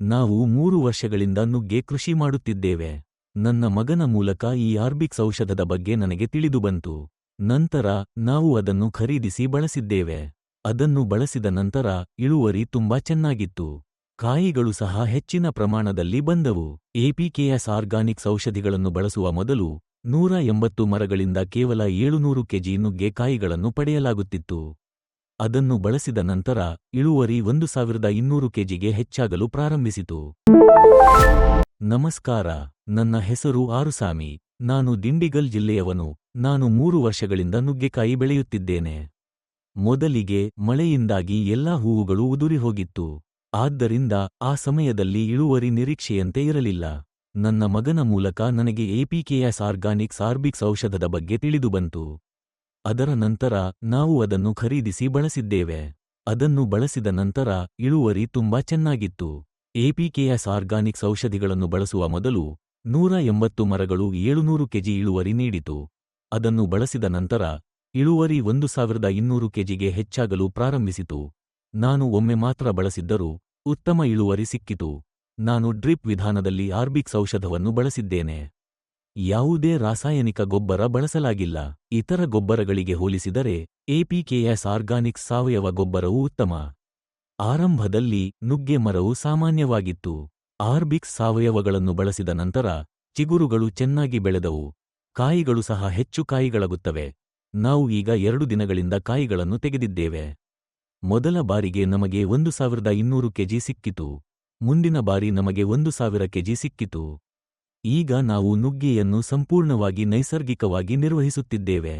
ನಾವು 3 ವರ್ಷಗಳಿಂದ ನುಗ್ಗೆ ಕೃಷಿ ಮಾಡುತ್ತಿದ್ದೇವೆ. ನನ್ನ ಮಗನ ಮೂಲಕ ಈ ಆರ್ಬಿಕ್ಸ್ ಔಷಧದ ಬಗ್ಗೆ ನನಗೆ ತಿಳಿದುಬಂತು. ನಂತರ ನಾವು ಅದನ್ನು ಖರೀದಿಸಿ ಬಳಸಿದ್ದೇವೆ. ಅದನ್ನು ಬಳಸಿದ ನಂತರ ಇಳುವರಿ ತುಂಬಾ ಚೆನ್ನಾಗಿತ್ತು. ಕಾಯಿಗಳು ಸಹ ಹೆಚ್ಚಿನ ಪ್ರಮಾಣದಲ್ಲಿ ಬಂದವು. ಎಪಿಕೆಎಸ್ ಆರ್ಗಾನಿಕ್ಸ್ ಔಷಧಿಗಳನ್ನು ಬಳಸುವ ಮೊದಲು 180 ಮರಗಳಿಂದ ಕೇವಲ 700 ಕೆಜಿ ನುಗ್ಗೆ ಕಾಯಿಗಳನ್ನು ಪಡೆಯಲಾಗುತ್ತಿತ್ತು. ಅದನ್ನು ಬಳಸಿದ ನಂತರ ಇಳುವರಿ 1200 ಕೆಜಿಗೆ ಹೆಚ್ಚಾಗಲು ಪ್ರಾರಂಭಿಸಿತು. ನಮಸ್ಕಾರ, ನನ್ನ ಹೆಸರು ಆರುಸಾಮಿ. ನಾನು ದಿಂಡಿಗಲ್ ಜಿಲ್ಲೆಯವನು. ನಾನು 3 ವರ್ಷಗಳಿಂದ ನುಗ್ಗೆಕಾಯಿ ಬೆಳೆಯುತ್ತಿದ್ದೇನೆ. ಮೊದಲಿಗೆ ಮಳೆಯಿಂದಾಗಿ ಎಲ್ಲಾ ಹೂವುಗಳು ಉದುರಿಹೋಗಿತ್ತು. ಆದ್ದರಿಂದ ಆ ಸಮಯದಲ್ಲಿ ಇಳುವರಿ ನಿರೀಕ್ಷೆಯಂತೆ ಇರಲಿಲ್ಲ. ನನ್ನ ಮಗನ ಮೂಲಕ ನನಗೆ ಎಪಿಕೆಎಸ್ ಆರ್ಗಾನಿಕ್ಸ್ ಆರ್ಬಿಕ್ಸ್ ಔಷಧದ ಬಗ್ಗೆ ತಿಳಿದುಬಂತು. ಅದರ ನಂತರ ನಾವು ಅದನ್ನು ಖರೀದಿಸಿ ಬಳಸಿದ್ದೇವೆ. ಅದನ್ನು ಬಳಸಿದ ನಂತರ ಇಳುವರಿ ತುಂಬಾ ಚೆನ್ನಾಗಿತ್ತು. ಎಪಿಕೆಎಸ್ ಆರ್ಗಾನಿಕ್ಸ್ ಔಷಧಿಗಳನ್ನು ಬಳಸುವ ಮೊದಲು 180 ಮರಗಳು 700 ಕೆಜಿ ಇಳುವರಿ ನೀಡಿತು. ಅದನ್ನು ಬಳಸಿದ ನಂತರ ಇಳುವರಿ 1200 ಕೆಜಿಗೆ ಹೆಚ್ಚಾಗಲು ಪ್ರಾರಂಭಿಸಿತು. ನಾನು ಒಮ್ಮೆ ಮಾತ್ರ ಬಳಸಿದ್ದರೂ ಉತ್ತಮ ಇಳುವರಿ ಸಿಕ್ಕಿತು. ನಾನು ಡ್ರಿಪ್ ವಿಧಾನದಲ್ಲಿ ಆರ್ಬಿಕ್ಸ್ ಔಷಧವನ್ನು ಬಳಸಿದ್ದೇನೆ. ಯಾವುದೇ ರಾಸಾಯನಿಕ ಗೊಬ್ಬರ ಬಳಸಲಾಗಿಲ್ಲ. ಇತರ ಗೊಬ್ಬರಗಳಿಗೆ ಹೋಲಿಸಿದರೆ ಎಪಿಕೆಎಸ್ ಆರ್ಗಾನಿಕ್ಸ್ ಸಾವಯವ ಗೊಬ್ಬರವು ಉತ್ತಮ. ಆರಂಭದಲ್ಲಿ ನುಗ್ಗೆ ಮರವು ಸಾಮಾನ್ಯವಾಗಿತ್ತು. ಆರ್ಬಿಕ್ಸ್ ಸಾವಯವಗಳನ್ನು ಬಳಸಿದ ನಂತರ ಚಿಗುರುಗಳು ಚೆನ್ನಾಗಿ ಬೆಳೆದವು. ಕಾಯಿಗಳು ಸಹ ಹೆಚ್ಚು ಕಾಯಿಗಳಾಗುತ್ತವೆ. ನಾವು ಈಗ 2 ದಿನಗಳಿಂದ ಕಾಯಿಗಳನ್ನು ತೆಗೆದಿದ್ದೇವೆ. ಮೊದಲ ಬಾರಿಗೆ ನಮಗೆ 1200 ಕೆಜಿ ಸಿಕ್ಕಿತು. ಮುಂದಿನ ಬಾರಿ ನಮಗೆ 1000 ಕೆಜಿ ಸಿಕ್ಕಿತು. ಈಗ ನಾವು ನುಗ್ಗೆಯನ್ನು ಸಂಪೂರ್ಣವಾಗಿ ನೈಸರ್ಗಿಕವಾಗಿ ನಿರ್ವಹಿಸುತ್ತಿದ್ದೇವೆ.